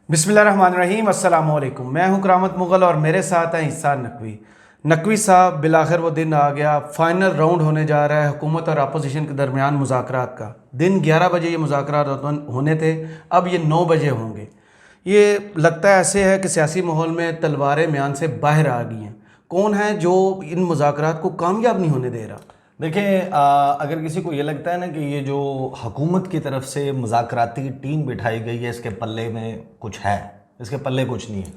बिस्मिल्लाहिर्रहमानिर्रहीम अस्सलाम वालेकुम। मैं हूं करामत मुग़ल और मेरे साथ हैं इहसान नकवी। नकवी साहब, बिलाखिर वो दिन आ गया, फाइनल राउंड होने जा रहा है हुकूमत और अपोजिशन के दरमियान मुज़ाकरात का। दिन 11 बजे ये मुज़ाकरात होने थे, अब ये 9 बजे होंगे। ये लगता है ऐसे है कि सियासी माहौल में तलवारें म्यान से बाहर आ गई हैं। कौन है जो इन मुज़ाकरात को कामयाब नहीं होने दे रहा? देखिए, अगर किसी को ये लगता है ना कि ये जो हुकूमत की तरफ से मुज़ाकराती टीम बिठाई गई है इसके पल्ले में कुछ है, इसके पल्ले कुछ नहीं है।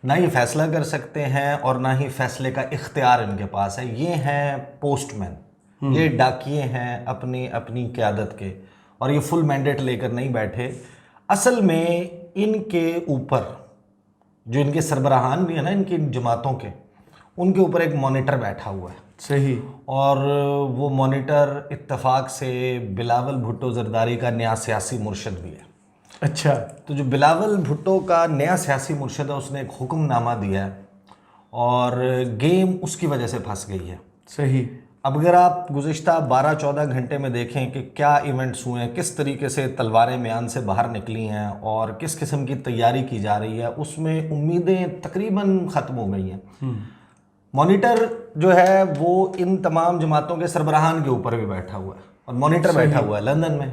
ना ये फैसला कर सकते हैं और ना ही फैसले का इख्तियार इनके पास है। ये हैं पोस्टमैन, ये डाकिए हैं अपनी अपनी क़यादत के, और ये फुल मैंडेट लेकर नहीं बैठे। असल में इनके ऊपर जो इनके सरबराहान भी है ना, इनकी जमातों के, उनके ऊपर एक मॉनिटर बैठा हुआ है। सही। और वो मॉनिटर इत्तेफाक से बिलावल भुट्टो जरदारी का नया सियासी मुर्शद भी है। अच्छा। तो जो बिलावल भुट्टो का नया सियासी मुर्शद है, उसने एक हुक्मनामा दिया है और गेम उसकी वजह से फंस गई है। सही। अब अगर आप गुज़िश्ता 12-14 घंटे में देखें कि क्या इवेंट्स हुए हैं, किस तरीके से तलवारें म्यान से बाहर निकली हैं और किस किस्म की तैयारी की जा रही है, उसमें उम्मीदें तकरीबन ख़त्म हो गई हैं। मॉनिटर जो है वो इन तमाम जमातों के सरबराहान के ऊपर भी बैठा हुआ है, और मॉनिटर बैठा हुआ है लंदन में।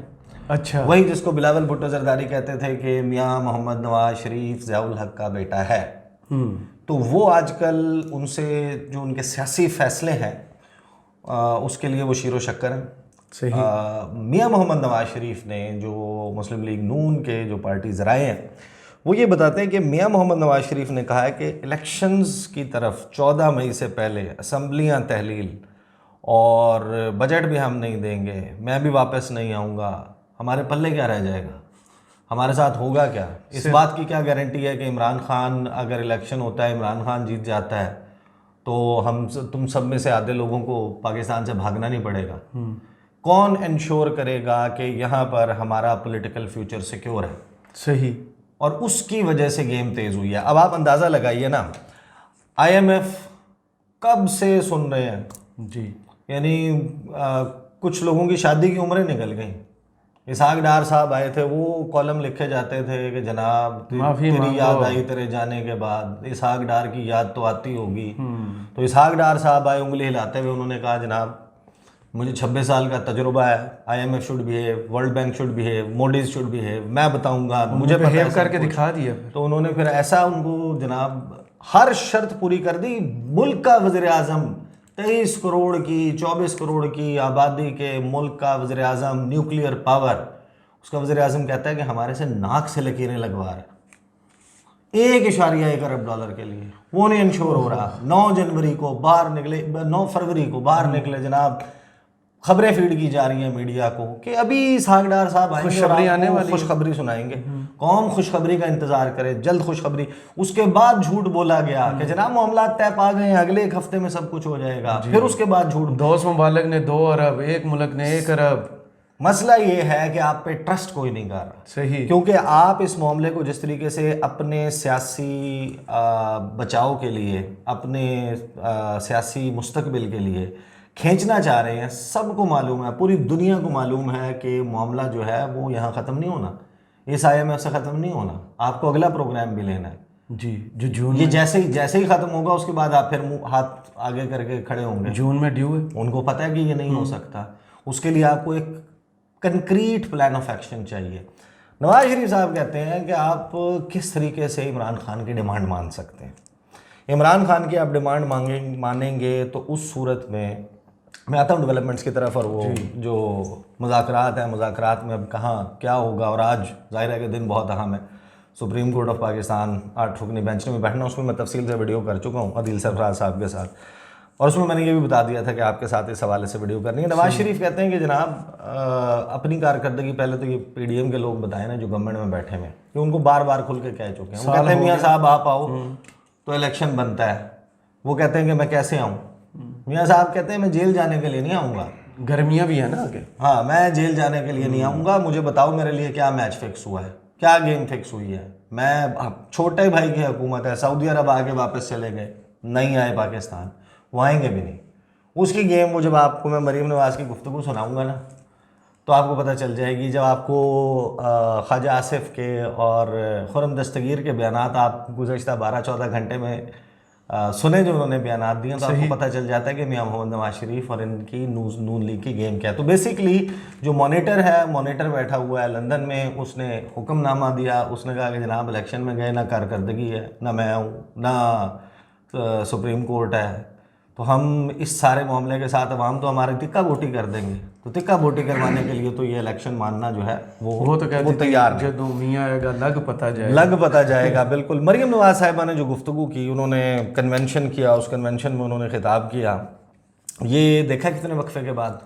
अच्छा। वही जिसको बिलावल भुट्टो जरदारी कहते थे कि मियाँ मोहम्मद नवाज शरीफ ज़ियाउल हक का बेटा है। तो वो आजकल उनसे जो उनके सियासी फैसले हैं उसके लिए वो शीरो शक्कर हैं। सही। मियाँ मोहम्मद नवाज शरीफ ने जो मुस्लिम लीग नून के जो पार्टी ज़राए हैं, वो ये बताते हैं कि मियाँ मोहम्मद नवाज शरीफ ने कहा है कि इलेक्शंस की तरफ 14 मई से पहले असम्बलियाँ तहलील और बजट भी हम नहीं देंगे, मैं भी वापस नहीं आऊँगा, हमारे पल्ले क्या रह जाएगा, हमारे साथ होगा क्या? इस बात की क्या गारंटी है कि इमरान खान, अगर इलेक्शन होता है इमरान खान जीत जाता है तो तुम सब में से आधे लोगों को पाकिस्तान से भागना नहीं पड़ेगा? कौन इंश्योर करेगा कि यहाँ पर हमारा पॉलिटिकल फ्यूचर सिक्योर है? सही। और उसकी वजह से गेम तेज़ हुई है। अब आप अंदाज़ा लगाइए ना, IMF कब से सुन रहे हैं जी। यानी कुछ लोगों की शादी की उम्रें निकल गई। इसहाक डार साहब आए थे, वो कॉलम लिखे जाते थे कि जनाब तेरी याद आई तेरे जाने के बाद, इसहाक डार की याद तो आती होगी। तो इसहाक डार साहब आए उंगली हिलाते हुए, उन्होंने कहा जनाब मुझे 26 साल का तजुर्बा है, IMF should behave, world bank should behave, Modi's should behave, मैं बताऊंगा, मुझे बिहेव करके दिखा दिया। तो उन्होंने फिर ऐसा उनको जनाब हर शर्त पूरी कर दी। मुल्क का वज़ीर आज़म, 23 करोड़ की 24 करोड़ की आबादी के मुल्क का वज़ीर आज़म, न्यूक्लियर पावर, उसका वज़ीर आज़म कहता है कि हमारे से नाक से लकीरें लगवा रहा है 1.1 अरब डॉलर के लिए, वो नहीं इंश्योर हो रहा। 9 जनवरी को बाहर निकले, 9 फरवरी को बाहर निकले जनाब, खबरें फीड की जा रही हैं मीडिया को कि अभी इसहाक डार साहब आएंगे, खुशखबरी आने वाली, खुशखबरी सुनाएंगे। कौम खुशखबरी का इंतजार करे, जल्द खुशखबरी। उसके बाद झूठ बोला गया कि जनाब मामला तय पा गए हैं, अगले 1 हफ्ते में सब कुछ हो जाएगा। फिर उसके बाद झूठ, दोस्त मुबालक ने 2 अरब, एक मुल्क ने 1 अरब। मसला ये है कि आप पे ट्रस्ट कोई नहीं कर रहा। सही। क्योंकि आप इस मामले को जिस तरीके से अपने सियासी बचाव के लिए, अपने सियासी मुस्तकबिल के लिए खींचना चाह रहे हैं, सबको मालूम है, पूरी दुनिया को मालूम है कि मामला जो है वो यहाँ ख़त्म नहीं होना, इस IMF से ख़त्म नहीं होना। आपको अगला प्रोग्राम भी लेना है जी, जो जून ये जैसे ही ख़त्म होगा उसके बाद आप फिर मुँह हाथ आगे करके खड़े होंगे। जून में ड्यू है। उनको पता है कि ये नहीं हो सकता। उसके लिए आपको एक कंक्रीट प्लान ऑफ एक्शन चाहिए। नवाज शरीफ साहब कहते हैं कि आप किस तरीके से इमरान खान की डिमांड मान सकते हैं। इमरान खान की आप डिमांड मानेंगे तो उस सूरत में मैं आता हूँ डेवलपमेंट्स की तरफ, और वो जो मुज़ाकरात हैं, मुज़ाकरात में अब कहाँ क्या होगा। और आज ज़ाहिर है कि दिन बहुत अहम है। सुप्रीम कोर्ट ऑफ पाकिस्तान 8 रुकनी बेंच में बैठना, उसमें मैं तफसील से वीडियो कर चुका हूँ अदील सरफराज साहब के साथ, और उसमें मैंने ये भी बता दिया था कि आपके साथ इस हवाले से वीडियो करनी है। नवाज शरीफ कहते हैं कि जनाब अपनी कारकर्दगी पहले तो ये PDM के लोग बताएं ना जो गवर्नमेंट में बैठे हुए, कि उनको बार बार खुल के कह चुके हैं। वो कहते हैं मियाँ साहब आप आओ तो इलेक्शन बनता है, वो कहते हैं कि मैं कैसे आऊँ। मियाँ साहब कहते हैं मैं जेल जाने के लिए नहीं आऊँगा, गर्मियाँ भी है ना आगे। हाँ, मैं जेल जाने के लिए नहीं आऊँगा, मुझे बताओ मेरे लिए क्या मैच फिक्स हुआ है, क्या गेम फिक्स हुई है। मैं छोटे भाई की हुकूमत है, सऊदी अरब आके वापस चले गए, नहीं आए पाकिस्तान, वो आएंगे भी नहीं। उसकी गेम वो जब आपको मैं मरीम नवाज की गुफ्तगू सुनाऊंगा ना, तो आपको पता चल जाएगी। जब आपको ख्वाजा आसिफ के और खुर्रम दस्तगीर के बयानात आप गुज़श्ता 12-14 घंटे में सुने, जो उन्होंने बयानात दिए, तो आपको पता चल जाता है कि मियां मोहम्मद नवाज शरीफ और इनकी नून लीग की गेम क्या है। तो बेसिकली जो मॉनिटर है, मॉनिटर बैठा हुआ है लंदन में, उसने हुक्मनामा दिया, उसने कहा कि जनाब इलेक्शन में गए, ना कारकर्दगी है, ना मैं हूँ, ना सुप्रीम कोर्ट है, तो हम इस सारे मामले के साथ अवाम तो हमारे तिक्का बोटी कर देंगे। तो तिक्का बोटी करवाने के लिए तो ये इलेक्शन मानना जो है वो तैयार है। जदों मियां आएगा लग पता जाएगा बिल्कुल। मरीम नवाज साहिबा ने जो गुफ्तगू की, उन्होंने कन्वेंशन किया, उस कन्वेंशन में उन्होंने खिताब किया, ये देखा कितने वक्फे के बाद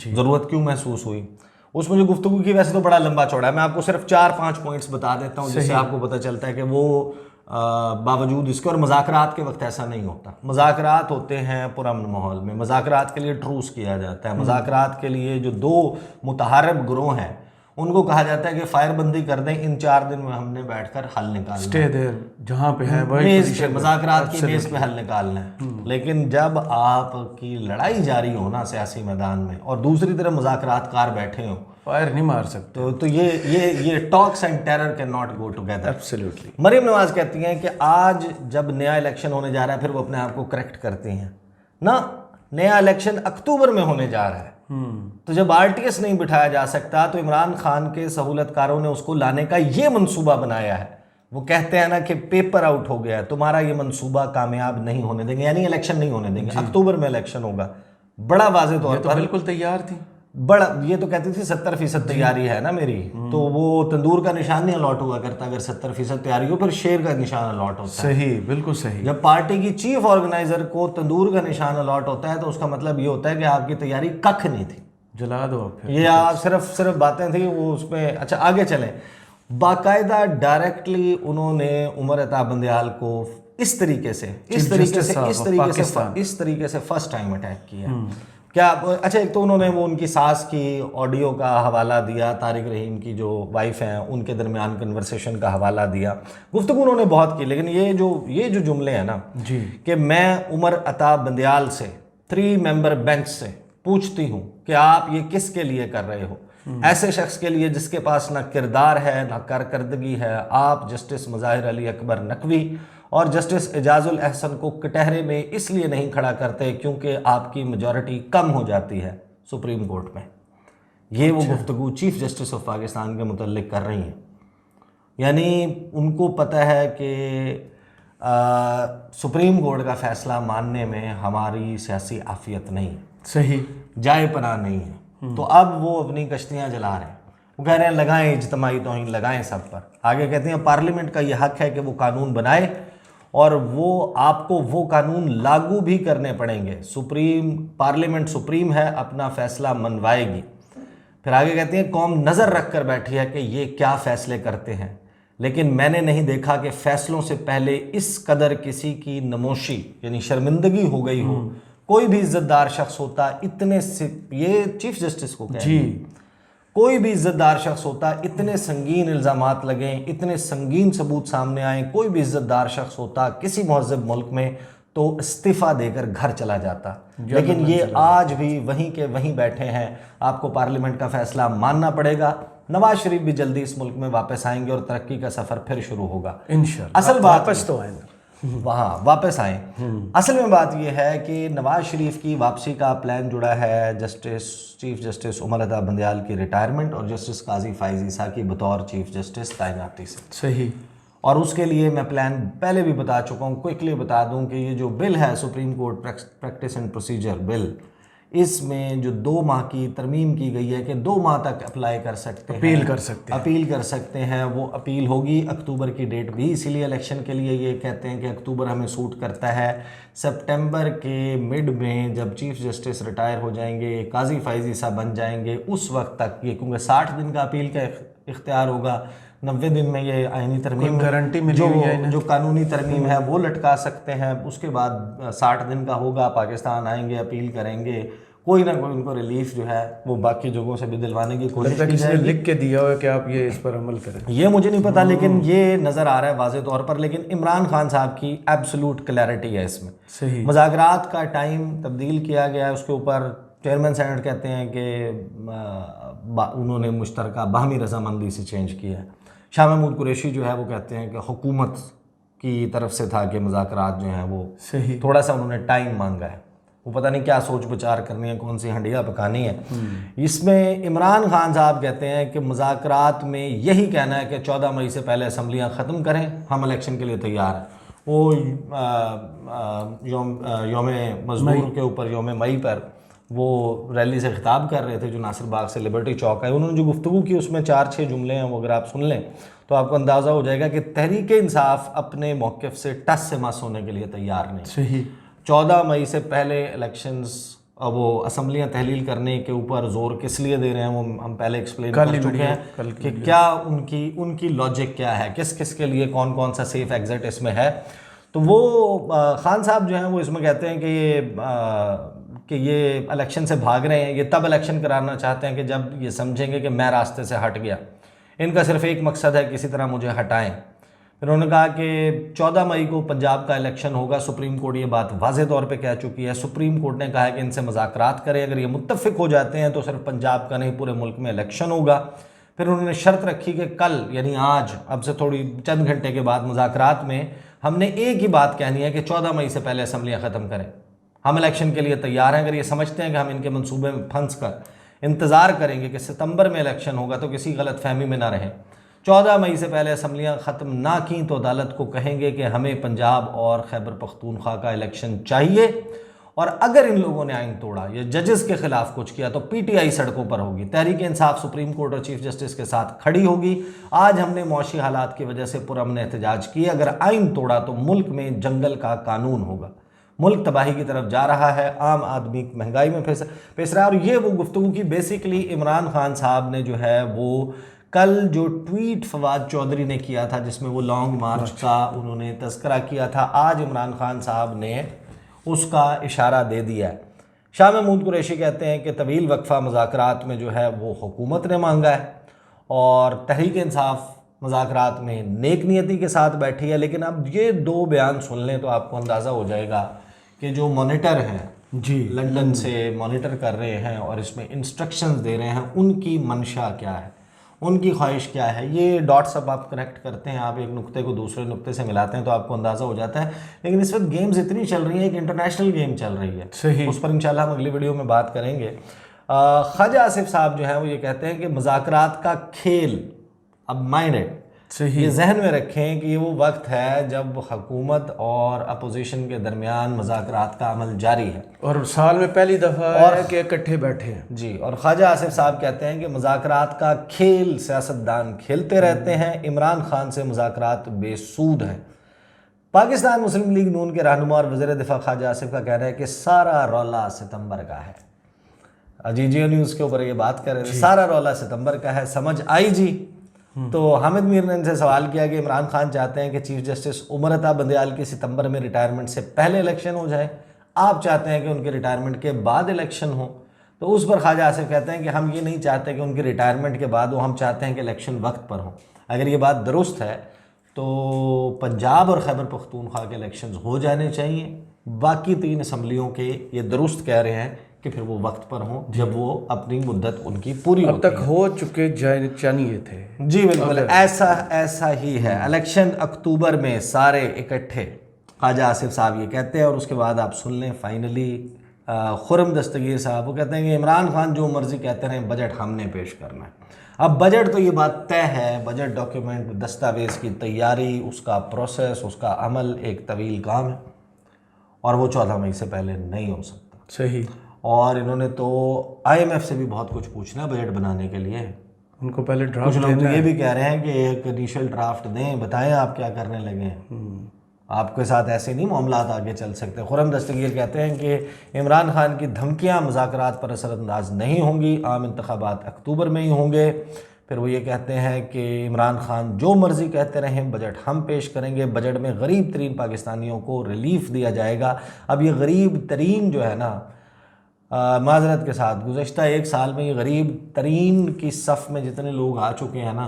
ज़रूरत क्यों महसूस हुई। उसमें जो गुफ्तगू की, वैसे तो बड़ा लंबा चौड़ा है, मैं आपको सिर्फ 4-5 पॉइंट्स बता देता हूँ जिससे आपको पता चलता है कि वो बावजूद इसके, और मज़ाकरात के वक्त ऐसा नहीं होता। मज़ाकरात होते हैं पुरअमन माहौल में, मज़ाकरात के लिए ट्रूस किया जाता है, मज़ाकरात के लिए जो 2 मुतहारब ग्रोह हैं उनको कहा जाता है कि फायरबंदी कर दें, इन 4 दिन में हमने बैठकर हल निकालना, स्टे देयर जहाँ पे है मज़ाकरात की मेज़ पे हल निकालना है। लेकिन जब आपकी लड़ाई जारी हो ना सियासी मैदान में, और दूसरी तरफ मज़ाकरात कार बैठे हों, फायर नहीं मार सकते। तो ये talks and terror can not go together. Absolutely. Maryam Nawaz कहती हैं कि आज जब नया इलेक्शन होने जा रहा है, फिर वो अपने आप को करेक्ट करती हैं ना, नया इलेक्शन अक्टूबर में होने जा रहा है, तो जब RTS नहीं बिठाया जा सकता, तो इमरान खान के सहूलतकारों ने उसको लाने का ये मंसूबा बनाया है। वो कहते हैं ना कि पेपर आउट हो गया है, तुम्हारा ये मंसूबा कामयाब नहीं होने देंगे, यानी इलेक्शन नहीं होने देंगे। अक्टूबर में इलेक्शन होगा, बड़ा वाज़ेह तौर पर बिल्कुल तैयार थी, बड़ा, ये तो कहती थी 70% तैयारी है ना मेरी, तो वो तंदूर का निशान नहीं अलॉट हुआ करता अगर 70% तैयारी हो, फिर शेर का निशान अलॉट होता है। सही, बिल्कुल सही। जब पार्टी की चीफ ऑर्गेनाइजर को तंदूर का निशान अलॉट होता है, तो उसका मतलब ये होता है कि आपकी तैयारी कख नहीं थी, जला दो आप। ये आप सिर्फ बातें थी वो उसमें। अच्छा, आगे चलें। बाकायदा डायरेक्टली उन्होंने उमर अताब बंदियाल को इस तरीके से फर्स्ट टाइम अटैक किया। क्या, अच्छा, एक तो उन्होंने वो उनकी सास की ऑडियो का हवाला दिया, तारिक रहीम की जो वाइफ हैं उनके दरमियान कन्वर्सेशन का हवाला दिया, गुफ्तगू उन्होंने बहुत की। लेकिन ये जो जुमले हैं ना जी, कि मैं उमर अताब बंदियाल से 3 मेंबर बेंच से पूछती हूँ कि आप ये किसके लिए कर रहे हो, ऐसे शख्स के लिए जिसके पास ना किरदार है ना कारकर्दगी है। आप जस्टिस मुज़ाहिर अली अकबर नकवी और जस्टिस एजाजुल अहसन को कटहरे में इसलिए नहीं खड़ा करते क्योंकि आपकी मेजॉरिटी कम हो जाती है सुप्रीम कोर्ट में। ये वो गुफ्तगू चीफ जस्टिस ऑफ पाकिस्तान के मुतल्लिक कर रही हैं। यानी उनको पता है कि सुप्रीम कोर्ट का फ़ैसला मानने में हमारी सियासी आफियत नहीं है, सही जाए पनाह नहीं है। तो अब वो अपनी कश्तियाँ जला रहे हैं। वो कह रहे हैं लगाएं इज्तिमाई तौहीन, लगाएं सब पर। आगे कहते हैं पार्लियामेंट का ये हक है कि वो कानून बनाए और वो आपको वो कानून लागू भी करने पड़ेंगे। पार्लियामेंट सुप्रीम है, अपना फ़ैसला मनवाएगी। फिर आगे कहते हैं कौम नज़र रख कर बैठी है कि ये क्या फ़ैसले करते हैं, लेकिन मैंने नहीं देखा कि फ़ैसलों से पहले इस कदर किसी की नमोशी यानी शर्मिंदगी हो गई हो। कोई भी इज्जतदार शख्स होता इतने से, ये चीफ जस्टिस को कह जी, कोई भी इज्जतदार शख्स होता इतने संगीन इल्ज़ामात लगें, इतने संगीन सबूत सामने आए, कोई भी इज्जतदार शख्स होता किसी महज़ब मुल्क में तो इस्तीफ़ा देकर घर चला जाता। लेकिन ये आज भी वहीं के वहीं बैठे हैं। आपको पार्लियामेंट का फ़ैसला मानना पड़ेगा। नवाज शरीफ भी जल्दी इस मुल्क में वापस आएंगे और तरक्की का सफ़र फिर शुरू होगा इंशाअल्लाह। असल बात वापस तो आएंगे, वहाँ वापस आए। असल में बात यह है कि नवाज शरीफ की वापसी का प्लान जुड़ा है चीफ जस्टिस उमर अताब बंदियाल की रिटायरमेंट और जस्टिस काजी फाइज़ ईसा की बतौर चीफ जस्टिस तैनाती से। सही। और उसके लिए मैं प्लान पहले भी बता चुका हूँ, क्विकली बता दूँ कि ये जो बिल है supreme court practice and procedure bill, इसमें जो 2 माह की तरमीम की गई है कि 2 माह तक अप्लाई कर सकते हैं, अपील कर सकते हैं। वो अपील होगी। अक्टूबर की डेट भी इसीलिए इलेक्शन के लिए ये कहते हैं कि अक्टूबर हमें सूट करता है। सितंबर के मिड में जब चीफ जस्टिस रिटायर हो जाएंगे, काजी फाइज़ ईसा बन जाएंगे, उस वक्त तक ये, क्योंकि 60 दिन का अपील का इख्तियार होगा, 90 दिन में ये आईनी तरमीम गारंटी मिली हुई है, जो कानूनी तरमीम है वो लटका सकते हैं। उसके बाद 60 दिन का होगा, पाकिस्तान आएंगे, अपील करेंगे, कोई ना कोई उनको रिलीफ जो है वो बाकी जगहों से भी दिलवाने की कोशिश की जाएगी। लिख के दिया हुआ है कि आप ये इस पर अमल करें, ये मुझे नहीं पता, लेकिन ये नज़र आ रहा है वाज़े तौर पर। लेकिन इमरान खान साहब की एब्सोल्यूट क्लैरिटी है इसमें। सही। मुज़ाकरात का टाइम तब्दील किया गया है, उसके ऊपर चेयरमैन सेनेट कहते हैं कि उन्होंने मुश्तरका बाहमी रजामंदी से चेंज किया है। शाह महमूद कुरैशी जो है वो कहते हैं कि हुकूमत की तरफ से था कि मुज़ाकरात जो हैं वो सही थोड़ा सा उन्होंने टाइम मांगा है, वो पता नहीं क्या सोच विचार करनी है, कौन सी हंडिया पकानी है। इसमें इमरान खान साहब कहते हैं कि मुज़ाकरात में यही कहना है कि 14 मई से पहले असम्बलियाँ ख़त्म करें, हम इलेक्शन के लिए तैयार हैं। वो योम मज़दूर के ऊपर योम मई पर वो रैली से खिताब कर रहे थे जो नासिर बाग से लिबर्टी चौक है। उन्होंने जो गुफ्तगू की उसमें 4-6 जुमले हैं, वो अगर आप सुन लें तो आपको अंदाज़ा हो जाएगा कि तहरीक इंसाफ अपने मौक़िफ़ से टस से मस होने के लिए तैयार नहीं। सही 14 मई से पहले इलेक्शंस वो असम्बलियाँ तहलील करने के ऊपर ज़ोर किस लिए दे रहे हैं वो हम पहले एक्सप्लेन कर चुके हैं कि क्या उनकी लॉजिक क्या है, किस किस के लिए कौन कौन सा सेफ एग्जिट इसमें है। तो वो खान साहब जो हैं वो इसमें कहते हैं कि ये इलेक्शन से भाग रहे हैं, ये तब इलेक्शन कराना चाहते हैं कि जब ये समझेंगे कि मैं रास्ते से हट गया। इनका सिर्फ एक मकसद है, किसी तरह मुझे हटाएं। फिर उन्होंने कहा कि 14 मई को पंजाब का इलेक्शन होगा, सुप्रीम कोर्ट ये बात वाज़े तौर पे कह चुकी है। सुप्रीम कोर्ट ने कहा है कि इनसे मुज़ाकरात करें, अगर ये मुत्तफ़िक हो जाते हैं तो सिर्फ पंजाब का नहीं पूरे मुल्क में इलेक्शन होगा। फिर उन्होंने शर्त रखी कि कल यानी आज, अब से थोड़ी चंद घंटे के बाद मुज़ाकरात में हमने एक ही बात कहनी है कि 14 मई से पहले असम्बलियाँ ख़त्म करें, हम इलेक्शन के लिए तैयार हैं। अगर ये समझते हैं कि हम इनके मंसूबे में फंस कर इंतज़ार करेंगे कि सितंबर में इलेक्शन होगा तो किसी गलत फहमी में ना रहें। 14 मई से पहले असम्बलियाँ ख़त्म ना की तो अदालत को कहेंगे कि हमें पंजाब और खैबर पख्तूनख्वा का इलेक्शन चाहिए, और अगर इन लोगों ने आइन तोड़ा या जजेस के खिलाफ कुछ किया तो पीटीआई सड़कों पर होगी, तहरीक इंसाफ सुप्रीम कोर्ट और चीफ जस्टिस के साथ खड़ी होगी। आज हमने मौशी हालात की वजह से पुरअमन एहतजाज किए, अगर आइन तोड़ा तो मुल्क में जंगल का कानून होगा। मुल्क तबाही की तरफ जा रहा है, आम आदमी महंगाई में फंस रहा है। और ये वो गुफ्तगू की बेसिकली इमरान खान साहब ने जो है वो कल जो ट्वीट फवाद चौधरी ने किया था जिसमें वो लॉन्ग मार्च का उन्होंने तस्करा किया था, आज इमरान खान साहब ने उसका इशारा दे दिया है। शाह महमूद कुरैशी कहते हैं कि तवील वक्फा मुज़ाकरात में जो है वो हुकूमत ने मांगा है और तहरीक इंसाफ मुज़ाकरात में नेक नियति के साथ बैठी है। लेकिन अब ये दो बयान सुन लें तो आपको अंदाज़ा हो जाएगा कि जो मॉनिटर हैं जी लंदन से मॉनिटर कर रहे हैं और इसमें इंस्ट्रक्शंस दे रहे हैं, उनकी मंशा क्या है, उनकी ख्वाहिश क्या है। ये डॉट्स अब आप कनेक्ट करते हैं, आप एक नुक्ते को दूसरे नुक्ते से मिलाते हैं तो आपको अंदाज़ा हो जाता है। लेकिन इस वक्त गेम्स इतनी चल रही है, एक इंटरनेशनल गेम चल रही है, सही उस पर इंशाल्लाह हम अगली वीडियो में बात करेंगे। ख्वाजा आसिफ साहब जो हैं वो ये कहते हैं कि मुज़ाकरात का खेल, अब माइंडेड सही ये जहन में रखें कि ये वो वक्त है जब हुकूमत और अपोजिशन के दरमियान मुज़ाकरात का अमल जारी है और साल में पहली दफ़ा है कि इकट्ठे बैठे हैं जी। और ख्वाजा आसिफ साहब कहते हैं कि मुज़ाकरात का खेल सियासतदान खेलते रहते हैं, इमरान खान से मुज़ाकरात बेसूद हैं। पाकिस्तान मुस्लिम लीग नून के रहनुमा और वज़ीर दिफा ख्वाजा आसिफ का कहना है कि सारा रौला सितंबर का है। जी जियो न्यूज़ के ऊपर ये बात कर रहे थे, सारा रौला सितंबर का है, समझ आई जी। तो हामिद मीर ने इनसे सवाल किया कि इमरान खान चाहते हैं कि चीफ जस्टिस उमर अता बंदयाल की सितंबर में रिटायरमेंट से पहले इलेक्शन हो जाए, आप चाहते हैं कि उनके रिटायरमेंट के बाद इलेक्शन हो। तो उस पर ख्वाजा आसिफ कहते हैं कि हम ये नहीं चाहते कि उनके रिटायरमेंट के बाद हो, हम चाहते हैं कि इलेक्शन वक्त पर हो। अगर ये बात दुरुस्त है तो पंजाब और खैबर पख्तूनख्वा के इलेक्शन हो जाने चाहिए, बाकी 3 असम्बलियों के ये दुरुस्त कह रहे हैं कि फिर वो वक्त पर हों जब वो अपनी मुद्दत उनकी पूरी अब तक हो चुके चाहिए थे। जी बिल्कुल ऐसा ही है। इलेक्शन अक्टूबर में सारे इकट्ठे, ख्वाजा आसिफ साहब ये कहते हैं। और उसके बाद आप सुन लें फाइनली खुर्रम दस्तगीर साहब वो कहते हैं कि इमरान खान जो मर्जी कहते रहें, बजट हमने पेश करना है। अब बजट तो ये बात तय है, बजट डॉक्यूमेंट दस्तावेज़ की तैयारी, उसका प्रोसेस, उसका अमल एक तवील काम है और वो 14 मई से पहले नहीं हो सकता। सही। और इन्होंने तो IMF से भी बहुत कुछ पूछना है बजट बनाने के लिए, उनको पहले ड्राफ्ट कुछ लोग तो ये भी कह रहे हैं कि एक इनिशियल ड्राफ्ट दें, बताएं आप क्या करने लगे हैं, आपके साथ ऐसे नहीं मामला आगे चल सकते। खुर्रम दस्तगीर कहते हैं कि इमरान खान की धमकियां मुज़ाकरात पर असरअंदाज नहीं होंगी, आम इंतखाबात अक्टूबर में ही होंगे। फिर वो ये कहते हैं कि इमरान खान जो मर्ज़ी कहते रहें, बजट हम पेश करेंगे, बजट में गरीब तरीन पाकिस्तानियों को रिलीफ दिया जाएगा। अब ये गरीब तरीन जो है ना, माजरत के साथ गुज़श्ता 1 साल में ये गरीब तरीन की सफ़ में जितने लोग आ चुके हैं ना,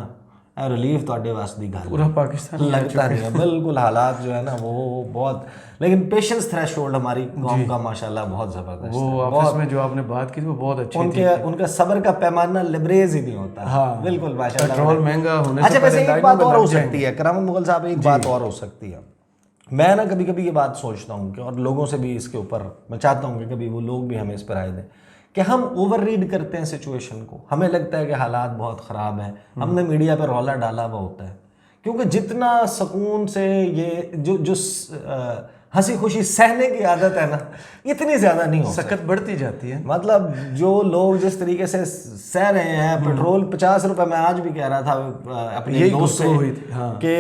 रिलीफ ਤੁਹਾਡੇ ਵਾਸ ਦੀ ਗੱਲ पूरा पाकिस्तान लगता नहीं है बिल्कुल। हालात जो है ना वो बहुत, लेकिन पेशेंस थ्रेशोल्ड हमारी कौम का माशाल्लाह बहुत ज़बरदस्त वो है। आपस में जो आपने बात की थी वो बहुत अच्छी थी। उनका सब्र का पैमाना लिबरेज ही नहीं होता। हाँ बिल्कुल माशाल्लाह। पेट्रोल महंगा होने अच्छा से वैसे पहले एक बात लाइनों में और हो लग सकती है करामत मुगल साहब, एक बात और हो सकती है। मैं ना कभी कभी ये बात सोचता हूँ कि, और लोगों से भी इसके ऊपर मैं चाहता हूँ कि कभी वो लोग भी हमें इस पर राय दें, कि हम ओवर रीड करते हैं सिचुएशन को। हमें लगता है कि हालात बहुत ख़राब हैं, हमने मीडिया पर रौला डाला हुआ होता है, क्योंकि जितना सुकून से ये जो हंसी खुशी सहने की आदत है ना, इतनी ज़्यादा नहीं हो सकत बढ़ती जाती है। मतलब जो लोग जिस तरीके से सह रहे हैं, पेट्रोल 50 रुपए, मैं आज भी कह रहा था अपने दोस्त से कि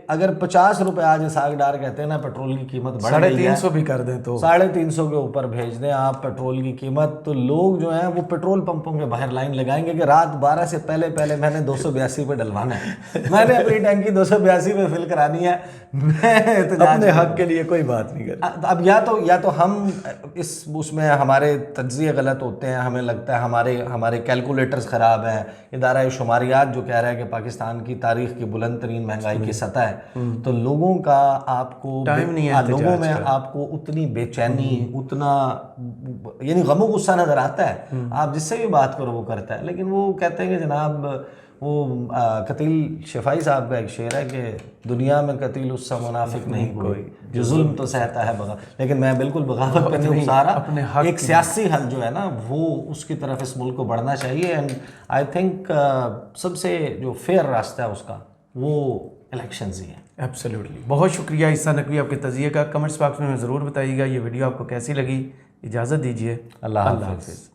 अगर 50 रुपए आज इसाक डार कहते हैं ना पेट्रोल की कीमत बढ़ गई है, 350 भी कर दें तो 350 के ऊपर भेज दें आप पेट्रोल की कीमत, तो लोग जो हैं वो पेट्रोल पंपों के बाहर लाइन लगाएंगे कि रात 12 से पहले मैंने 282 पे डलवाना है, मैंने अपनी टंकी 282 पे फिल करानी है, मैं अपने हक के लिए कोई बात नहीं कर। अब या तो हम इस उसमें हमारे तज्ज़िये गलत होते हैं, हमें लगता है हमारे कैलकुलेटर्स ख़राब हैं, इदारा शुमारियात जो कह रहा है कि पाकिस्तान की तारीख़ की बुलंद तरीन महंगाई की सतह है, तो लोगों का आपको टाइम नहीं है, लोगों में आपको उतनी बेचैनी, उतना यानी गमो गुस्सा नज़र आता है। आप जिससे भी बात करो वो करता है, लेकिन वो कहते हैं कि जनाब वो कतील शफाई साहब का एक शेर है कि दुनिया में कतील उससा मुनाफिक नहीं कोई जो जुल्म तो सहता है बगा। लेकिन मैं बिल्कुल बगावत पे नहीं उतारा, एक सियासी हल जो है ना वो उसकी तरफ इस मुल्क को बढ़ना चाहिए। एंड आई थिंक सबसे जो फेयर रास्ता है उसका वो इलेक्शंस ही है। एब्सोल्युटली। बहुत शुक्रिया ईसा नकवी आपके तज़िये का। कमेंट्स बॉक्स में ज़रूर बताइएगा ये वीडियो आपको कैसी लगी। इजाज़त दीजिए, अल्लाह हाफ़िज़।